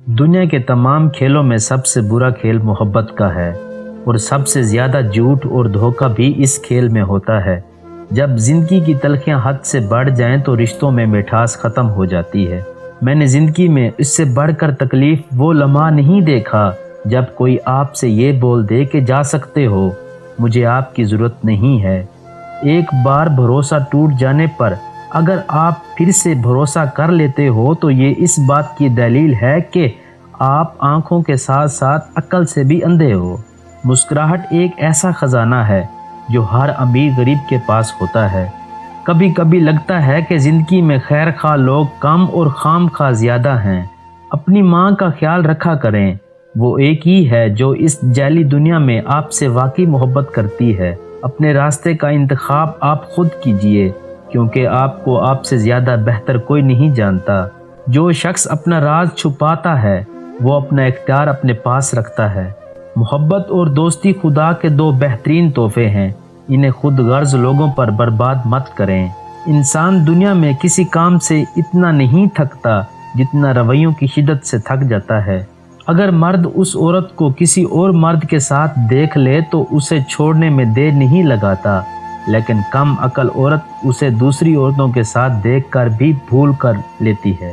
دنیا کے تمام کھیلوں میں سب سے برا کھیل محبت کا ہے، اور سب سے زیادہ جھوٹ اور دھوکہ بھی اس کھیل میں ہوتا ہے۔ جب زندگی کی تلخیاں حد سے بڑھ جائیں تو رشتوں میں مٹھاس ختم ہو جاتی ہے۔ میں نے زندگی میں اس سے بڑھ کر تکلیف وہ لمحہ نہیں دیکھا جب کوئی آپ سے یہ بول دے کہ جا سکتے ہو، مجھے آپ کی ضرورت نہیں ہے۔ ایک بار بھروسہ ٹوٹ جانے پر اگر آپ پھر سے بھروسہ کر لیتے ہو تو یہ اس بات کی دلیل ہے کہ آپ آنکھوں کے ساتھ ساتھ عقل سے بھی اندھے ہو۔ مسکراہٹ ایک ایسا خزانہ ہے جو ہر امیر غریب کے پاس ہوتا ہے۔ کبھی کبھی لگتا ہے کہ زندگی میں خیر خواہ لوگ کم اور خام خواہ زیادہ ہیں۔ اپنی ماں کا خیال رکھا کریں، وہ ایک ہی ہے جو اس جعلی دنیا میں آپ سے واقعی محبت کرتی ہے۔ اپنے راستے کا انتخاب آپ خود کیجئے، کیونکہ آپ کو آپ سے زیادہ بہتر کوئی نہیں جانتا۔ جو شخص اپنا راز چھپاتا ہے وہ اپنا اختیار اپنے پاس رکھتا ہے۔ محبت اور دوستی خدا کے دو بہترین تحفے ہیں، انہیں خود غرض لوگوں پر برباد مت کریں۔ انسان دنیا میں کسی کام سے اتنا نہیں تھکتا جتنا رویوں کی شدت سے تھک جاتا ہے۔ اگر مرد اس عورت کو کسی اور مرد کے ساتھ دیکھ لے تو اسے چھوڑنے میں دیر نہیں لگاتا، لیکن کم عقل عورت اسے دوسری عورتوں کے ساتھ دیکھ کر بھی بھول کر لیتی ہے۔